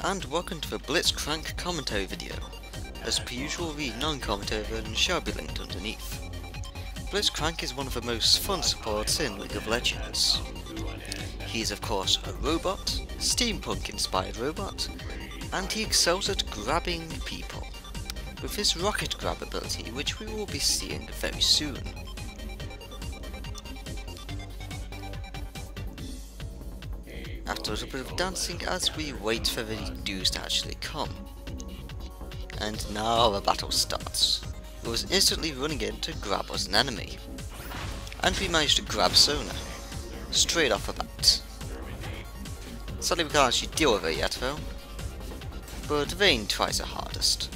and welcome to the Blitzcrank commentary video. As per usual, the non-commentary version shall be linked underneath. Blitzcrank is one of the most fun supports in League of Legends. He is of course a robot, steampunk inspired robot, and he excels at grabbing people, with his rocket grab ability, which we will be seeing very soon. After a little bit of dancing as we wait for the dues to actually come. And now the battle starts. It was instantly running in to grab us an enemy. And we managed to grab Sona, straight off the bat. Sadly we can't actually deal with it yet though, but Vayne tries her hardest.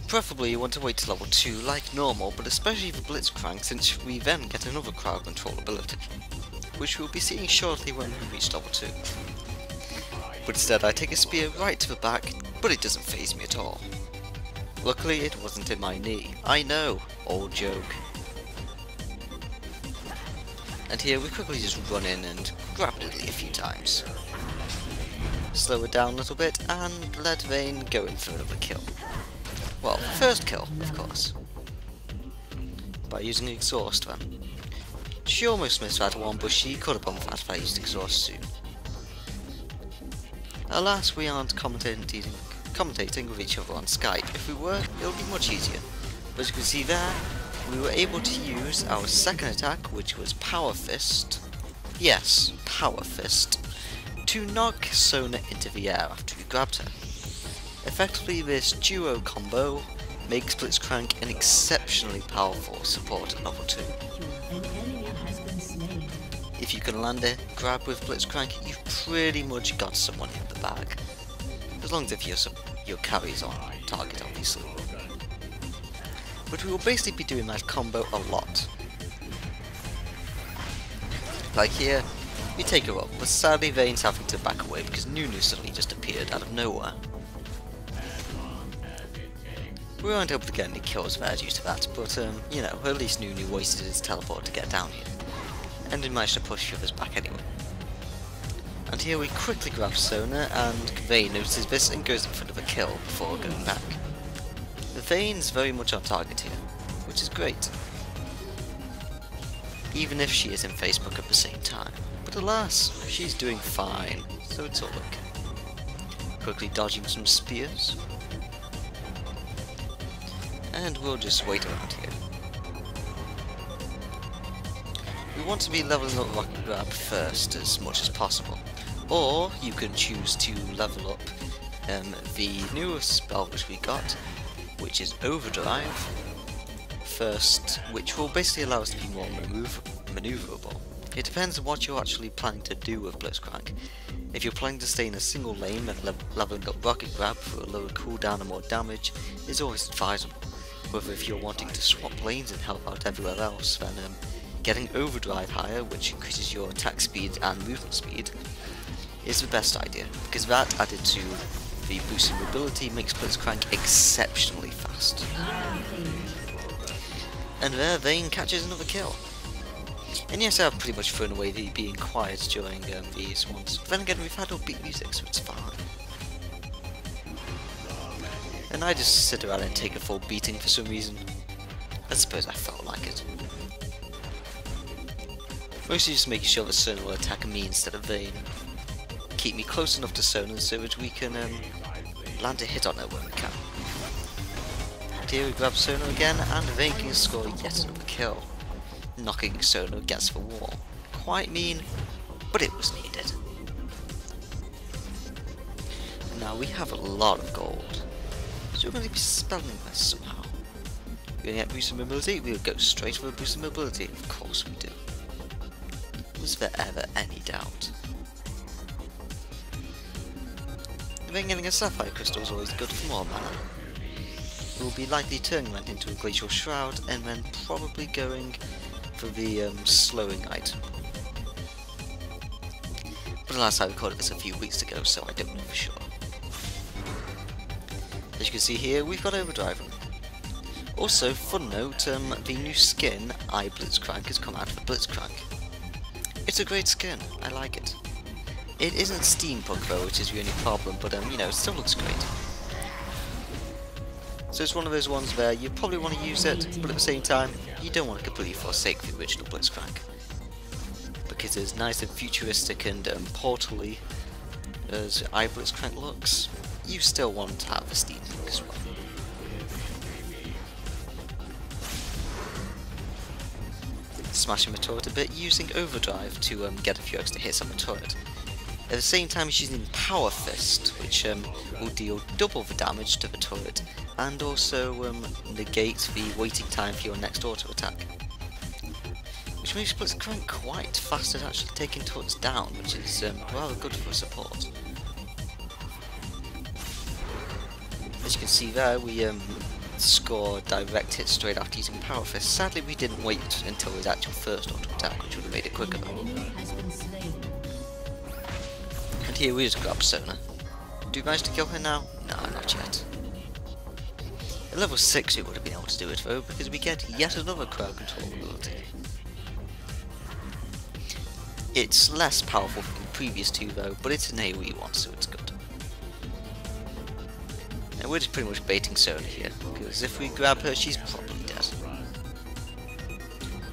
Preferably you want to wait to level 2 like normal, but especially for Blitzcrank, since we then get another crowd control ability, which we'll be seeing shortly when we reach level 2. But instead I take a spear right to the back, but it doesn't faze me at all. Luckily it wasn't in my knee. I know, old joke. And here we quickly just run in and grab Lily a few times. Slow it down a little bit and let Vayne go in for another kill. Well, first kill, of course. By using exhaust then. She almost missed that one, but she could have gone for that if I used exhaust soon. Alas, we aren't commentating with each other on Skype. If we were, it would be much easier. But as you can see there, we were able to use our second attack, which was Power Fist. Yes, Power Fist. To knock Sona into the air after we grabbed her. Effectively, this duo combo makes Blitzcrank an exceptionally powerful support at level 2. If you can land a grab with Blitzcrank, you've pretty much got someone in the bag. As long as if your carry's on target, obviously. But we will basically be doing that combo a lot. Like here, we take her up, but sadly Vayne's having to back away because Nunu suddenly just appeared out of nowhere. We weren't able to get any kills there due to that, but you know, at least Nunu wasted his teleport to get down here. And we managed to push the others back anyway. And here we quickly grab Sona, and Vayne notices this and goes in for another kill before going back. Vayne's very much on target here, which is great. Even if she is in Facebook at the same time. But alas, she's doing fine, so it's all okay. Quickly dodging some spears. And we'll just wait around here. We want to be leveling up Rocket Grab first as much as possible. Or you can choose to level up the newest spell which we got, which is Overdrive first, which will basically allow us to be more maneuverable. It depends on what you're actually planning to do with Blitzcrank. If you're planning to stay in a single lane, then leveling up Rocket Grab for a lower cooldown and more damage is always advisable. However, if you're wanting to swap lanes and help out everywhere else, then getting Overdrive higher, which increases your attack speed and movement speed, is the best idea, because that added to the boost in mobility makes Blitzcrank exceptionally fast. And there, Vayne catches another kill. And yes, I've pretty much thrown away the being quiet during these ones. But then again, we've had upbeat music, so it's fine. And I just sit around and take a full beating for some reason. I suppose I felt like it. Mostly just making sure that Sona will attack me instead of Vayne. Keep me close enough to Sona so that we can land a hit on her when we can. And here we grab Sona again, and Vayne can score yet another kill, knocking Sona against the wall. Quite mean, but it was needed. And now we have a lot of gold, so we're going to be spelling this somehow. We're going to get boost in mobility, we'll go straight for a boost in mobility, of course we do. Was there ever any doubt? Then getting a sapphire crystal is always good for more mana. We'll be likely turning that into a glacial shroud and then probably going for the slowing item. But alas, I recorded this a few weeks ago, so I don't know for sure. As you can see here, we've got Overdrive. Also, fun note, the new skin, Blitzcrank, has come out for Blitzcrank. It's a great skin, I like it. It isn't steampunk though, which is the only problem, but you know, it still looks great. So it's one of those ones where you probably want to use it, but at the same time, you don't want to completely forsake the original Blitzcrank. Because as nice and futuristic and portally as Blitzcrank looks, you still want to have the steampunk as well. Smashing the turret a bit, using overdrive to get a few extra hits on the turret. At the same time, he's using Power Fist, which will deal double the damage to the turret, and also negate the waiting time for your next auto attack. Which makes Blitzcrank quite fast at actually taking turrets down, which is rather good for support. As you can see there, we score direct hits straight after using Power Fist. Sadly, we didn't wait until his actual first auto attack, which would have made it quicker though. And here we just grab Sona. Do you manage to kill her now? No, not yet. At level 6 we would have been able to do it though, because we get yet another crowd control ability. It's less powerful than the previous two though, but it's an AoE one, so it's good. And we're just pretty much baiting Sona here, because if we grab her, she's probably dead.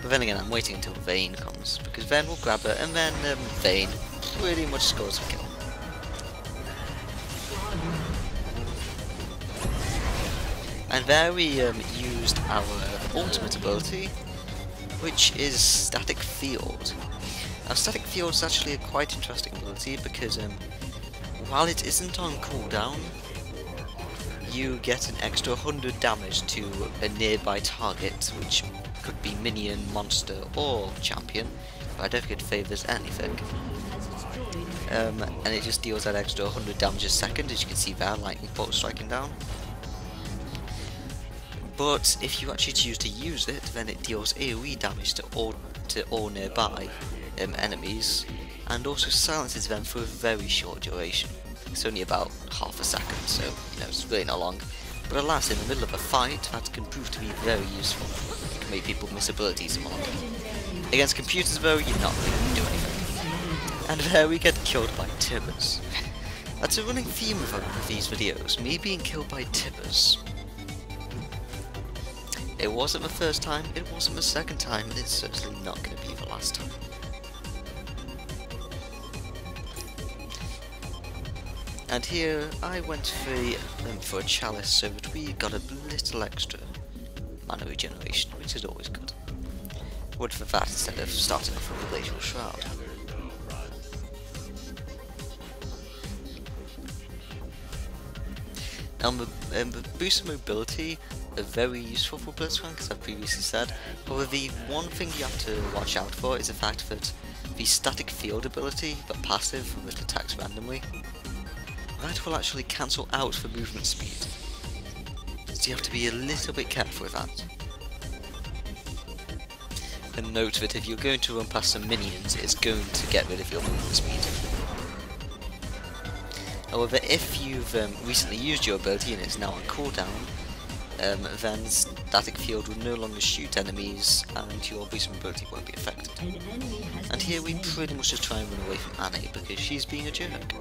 But then again, I'm waiting until Vayne comes, because then we'll grab her, and then Vayne pretty much scores a kill. And there we used our ultimate ability, which is Static Field. Now Static Field is actually a quite interesting ability because while it isn't on cooldown, you get an extra 100 damage to a nearby target, which could be minion, monster, or champion, but I don't think it favours anything. And it just deals that extra 100 damage a second, as you can see there, lightning bolt striking down. But if you actually choose to use it, then it deals AoE damage to all nearby enemies, and also silences them for a very short duration. It's only about half a second, so you know it's really not long. But alas, in the middle of a fight, that can prove to be very useful. It can make people miss abilities more. Against computers though, you're not really going to do anything. And there we get killed by Tibbers. That's a running theme of these videos, me being killed by Tibbers. It wasn't the first time, it wasn't the second time, and it's certainly not going to be the last time. And here I went for a chalice so that we got a little extra mana regeneration, which is always good. Would for that instead of starting off with a glacial shroud. Now the boost of mobility are very useful for Blitzcrank, as I've previously said. However, the one thing you have to watch out for is the fact that the static field ability, the passive that attacks randomly, that will actually cancel out the movement speed. So you have to be a little bit careful with that. And note that if you're going to run past some minions, it's going to get rid of your movement speed. However, if you've recently used your ability and it's now on cooldown, then static field will no longer shoot enemies and your boost ability won't be affected. And here we pretty much just try and run away from Annie because she's being a jerk.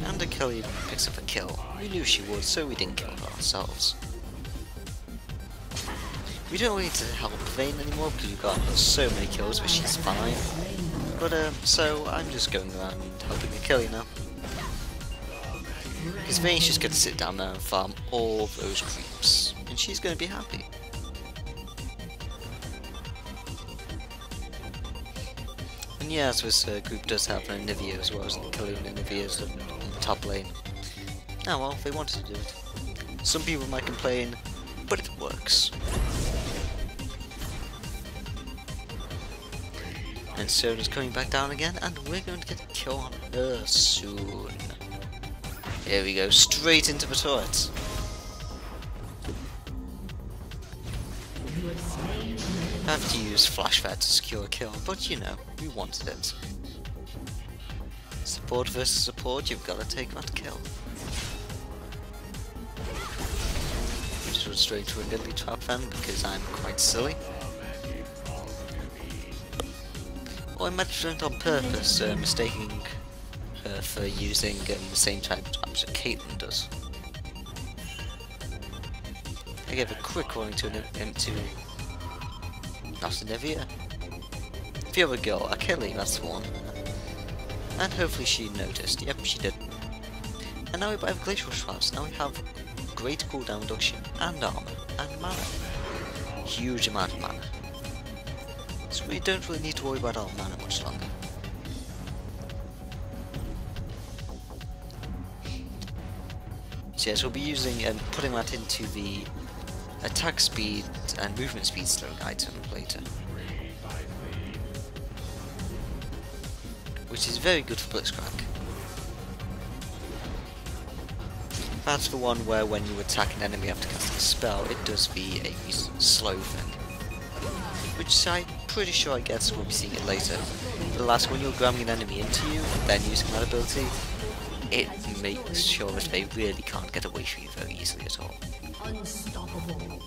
And Kelly picks up a kill. We knew she would, so we didn't kill her ourselves. We don't really need to help Vayne anymore because we've got so many kills, but she's fine. But so I'm just going around helping Achille now. Because Vayne's just going to sit down there and farm all those creeps, and she's going to be happy. And yes, this group does have an Anivia as well as Achille, and Anivia's in the top lane. Oh well, they wanted to do it. Some people might complain, but it works. And Sona's coming back down again, and we're going to get a kill on her soon. Here we go, straight into the turret. I have to use Flash Fed to secure a kill, but you know, we wanted it. Support versus support, you've got to take that kill. run straight into a deadly trap then because I'm quite silly. Or I might have done it on purpose, mistaking her for using the same type of traps that Caitlyn does. I gave a quick warning to not Nivea. The other girl, Achille, that's the one. And hopefully she noticed. Yep, she did. And now we have glacial traps. Now we have great cooldown reduction and armor and mana. Huge amount of mana. So we don't really need to worry about our mana much longer. So yes, we'll be using and putting that into the attack speed and movement speed slowing item later. Which is very good for Blitzcrank. That's the one where when you attack an enemy after casting a spell, it does the slow thing. Which I'm pretty sure I guess we'll be seeing it later. But alas, when you're grabbing an enemy into you, and then using that ability, it makes sure that they really can't get away from you very easily at all. Unstoppable.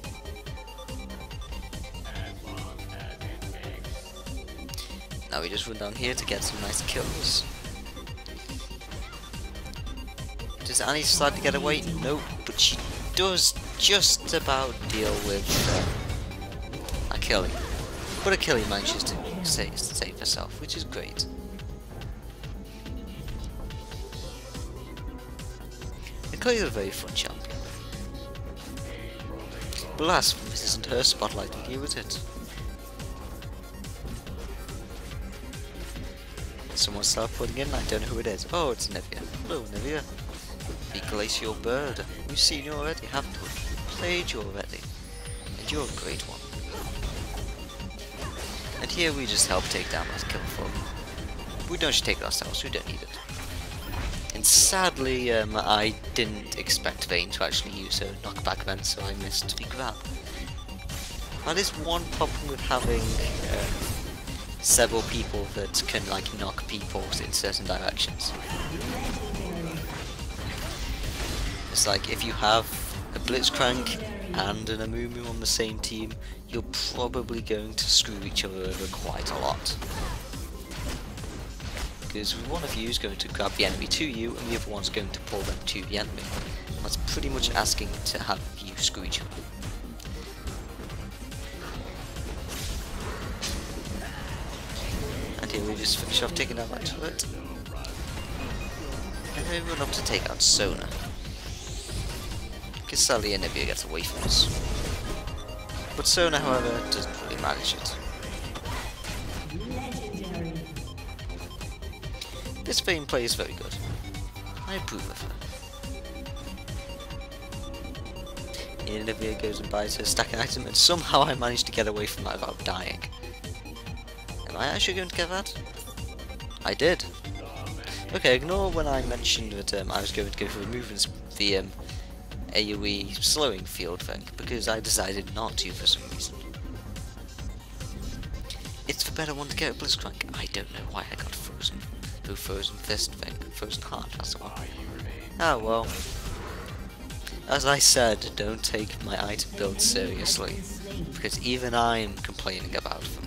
Now we just run down here to get some nice kills. Does Annie decide to get away? Nope, but she does just about deal with Achille. But Achille manages to save herself, which is great. Achille is a very fun champion. But alas, this isn't her spotlight with you, is it? Someone started putting in, I don't know who it is. Oh, it's Nivea. Hello, Nivea. The glacial bird. We've seen you already, haven't we? Played you already. And you're a great one. And here we just help take down that kill for them. We don't just take it ourselves, we don't need it. And sadly, I didn't expect Vayne to actually use her knockback then, so I missed the grab. That is one problem with having several people that can like knock people in certain directions. It's like if you have a Blitzcrank and an Amumu on the same team, you're probably going to screw each other over quite a lot. Because one of you is going to grab the enemy to you, and the other one's going to pull them to the enemy. That's pretty much asking to have you screw each other. And here we just finish off taking out that turret. And then we run up to take out Sona. Because sadly Nivea gets away from us. But Sona, however, doesn't really manage it. This Vayne play is very good. I approve of her. Here Nivea goes and buys her stack item, and somehow I managed to get away from that without dying. Am I actually going to get that? I did. Okay, ignore when I mentioned that I was going to go for the movements, the AoE slowing field thing, because I decided not to for some reason. It's the better one to get a Blitzcrank. I don't know why I got frozen. The frozen fist thing, frozen heart, that's the one. Oh well. As I said, don't take my item build seriously, because even I'm complaining about them.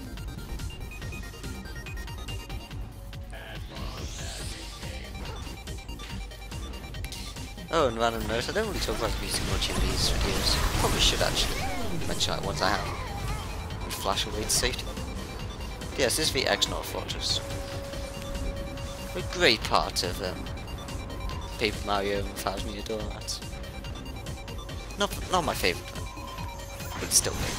Oh, and random note, I don't really talk about music much in these videos. Probably should actually mention it once I have. And flash away to safety. But yes, this is the X-Naut Fortress. A great part of Paper Mario and 1000 Year Door. That's not my favourite one, but it's still great.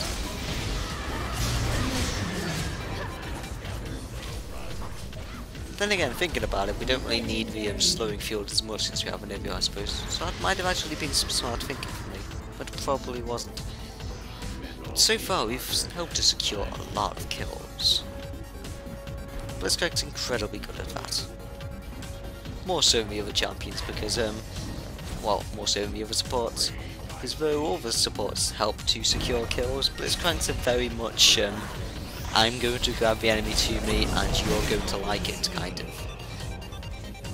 Then again, thinking about it, we don't really need the slowing field as much since we have an Nivea, I suppose. So that might have actually been some smart thinking from me, but it probably wasn't. But so far, we've helped to secure a lot of kills. Blitzcrank's incredibly good at that. More so than the other champions, because, well, more so than the other supports. Because though all the supports help to secure kills, Blitzcrank's are very much, I'm going to grab the enemy to me and you're going to like it, kind of.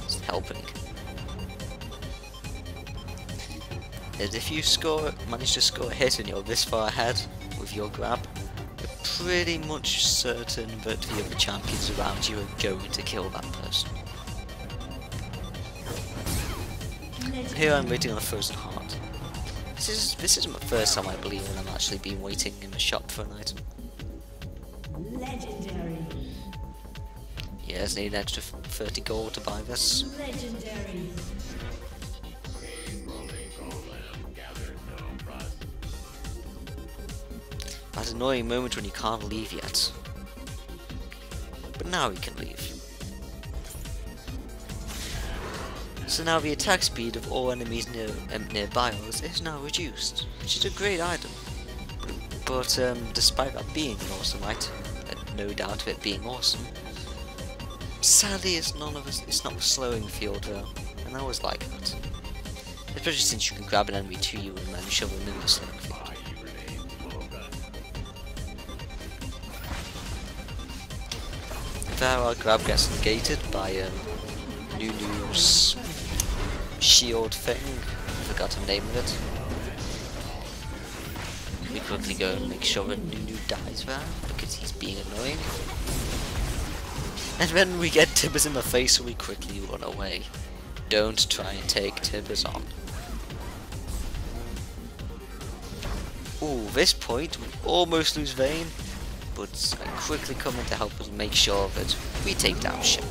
It's helping. is if you manage to score a hit and you're this far ahead with your grab, you're pretty much certain that the other champions around you are going to kill that person. Here I'm waiting on a frozen heart. This isn't the first time I believe that I'm actually been waiting in the shop for an item. Legendary. Yes, need an extra 30 gold to buy this. Legendary. That annoying moment when you can't leave yet. But now we can leave. So now the attack speed of all enemies nearby us is now reduced, which is a great item. But despite that being an awesome item, and no doubt of it being awesome, sadly it's not the slowing field though, and I always like that. Especially since you can grab an enemy to you and then shove them in the slowing field. There our grab gets negated by Nunu's shield thing, I forgot the name of it. We quickly go and make sure that Nunu dies there, because he's being annoying. And then we get Tibbers in the face so we quickly run away. Don't try and take Tibbers on. Ooh, this point we almost lose Vayne, but I quickly come in to help us make sure that we take down Shen.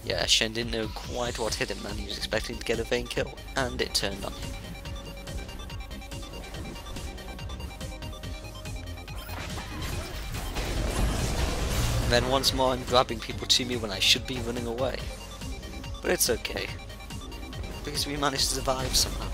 Yeah, Shen didn't know quite what hit him and he was expecting to get a Vayne kill, and it turned on him. And then once more I'm grabbing people to me when I should be running away. But it's okay, because we managed to survive somehow.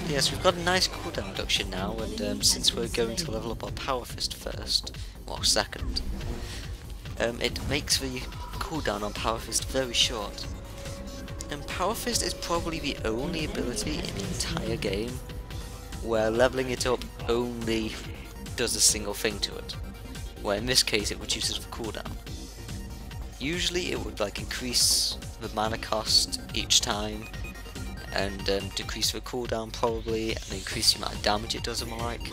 Yes, we've got a nice cooldown reduction now, and since we're going to level up our Power Fist first, or second, it makes the cooldown on Power Fist very short. And Power Fist is probably the only ability in the entire game where leveling it up only does a single thing to it, where in this case it reduces the cooldown. Usually it would like increase the mana cost each time, and decrease the cooldown probably, and increase the amount of damage it does and the like.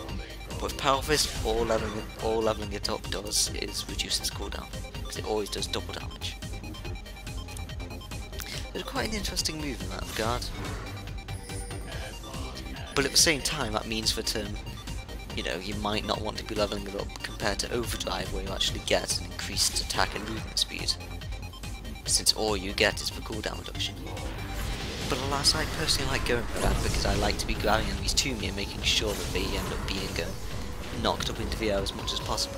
But with Power Fist, all leveling it up does is reduce its cooldown, because it always does double damage. It's quite an interesting move in that regard. But at the same time, that means that you know, you might not want to be leveling it up compared to Overdrive, where you actually get an increased attack and movement speed, since all you get is the cooldown reduction. But alas, I personally like going for that because I like to be grabbing enemies to me and making sure that they end up being knocked up into the air as much as possible.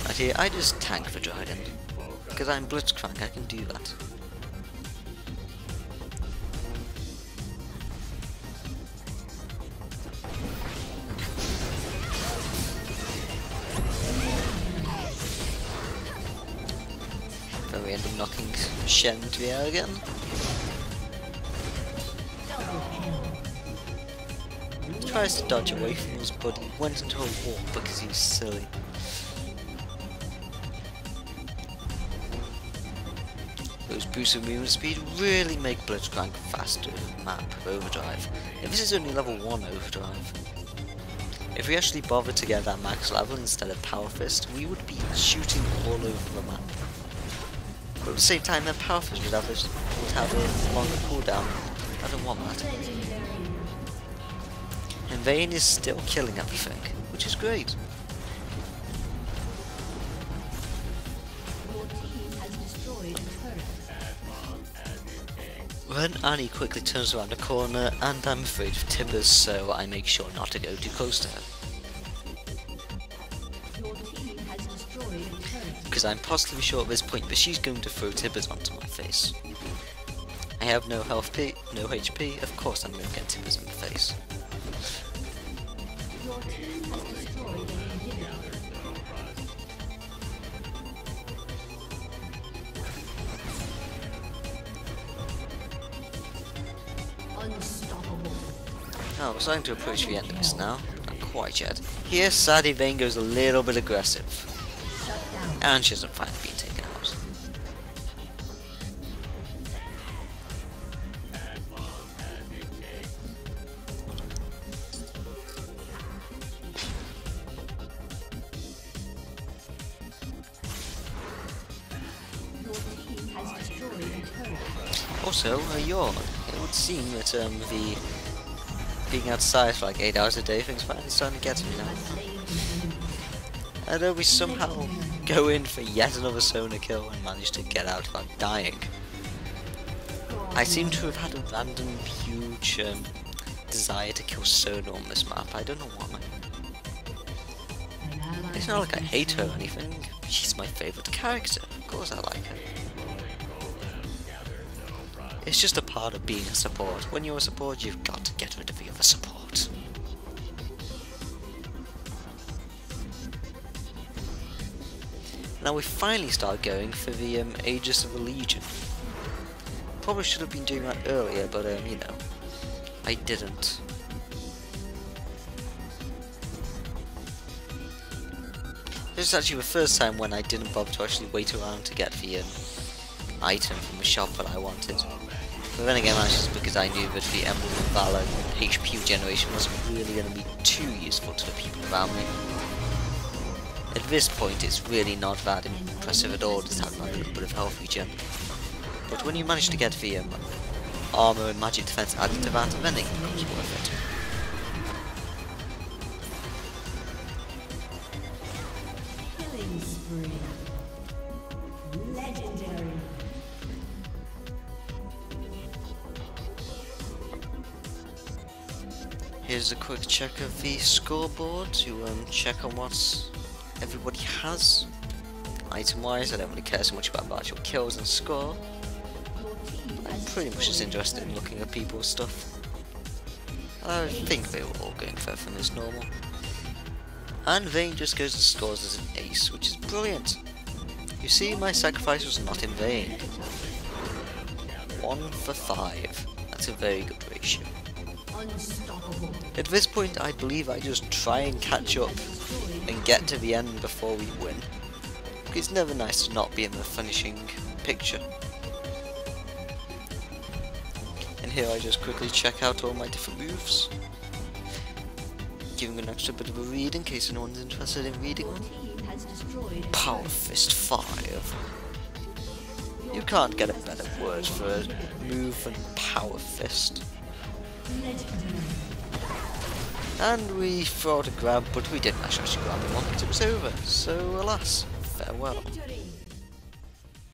Right here, I just tank the dragon, because I'm Blitzcrank, I can do that. Then we end up knocking Shen into the air again. He tries to dodge away from us, but he went into a wall because he's silly. Those boosts of movement speed really make Blitzcrank faster than the map of Overdrive. And this is only level 1 Overdrive. If we actually bothered to get that max level instead of Power Fist, we would be shooting all over the map. But at the same time, then Power Fist would have a longer cooldown. I don't want that. And Vayne is still killing everything, which is great. Then Annie quickly turns around the corner, and I'm afraid of Tibbers, so I make sure not to go too close to her. Because I'm positively sure at this point that she's going to throw Tibbers onto my face. I have no health P, no HP, of course I'm going to get Tibbers in the face. Oh, we're starting to approach the end of this now. quite yet. Here, sadly, Vayne goes a little bit aggressive. And she doesn't find being taken out. Also, a yawn. It would seem that the being outside for like 8 hours a day thing's finally starting to get to me now. And we somehow go in for yet another Sona kill and manage to get out without dying. I seem to have had a random huge desire to kill Sona on this map. I don't know why. It's not like I hate her or anything. She's my favourite character. Of course I like her. It's just a part of being a support. When you're a support, you've got to get rid of the other support. Now we finally start going for the Aegis of the Legion. Probably should have been doing that earlier, but you know, I didn't. This is actually the first time when I didn't bother to actually wait around to get the item from the shop that I wanted. But then again, that's just because I knew that the Emblem of Valor HP generation wasn't really going to be too useful to the people around me. At this point, it's really not that impressive at all, just having a little bit of health regen. But when you manage to get the armor and magic defense added to that, then it becomes worth it. Killing spree. Legendary. Here's a quick check of the scoreboard to check on what everybody has. Item wise, I don't really care so much about the actual kills and score. I'm pretty much just interested in looking at people's stuff. I think they were all going for everything as normal. And Vayne just goes and scores as an ace, which is brilliant. You see, my sacrifice was not in vain. 1 for 5. That's a very good ratio. Unstoppable. At this point, I believe I just try and catch up and get to the end before we win. It's never nice to not be in the finishing picture. And here I just quickly check out all my different moves, giving an extra bit of a read in case anyone's interested in reading one. Power Fist 5. You can't get a better word for a move than Power Fist. And we thought a grab, but we didn't actually grab the one because it was over, so alas, farewell. Victory.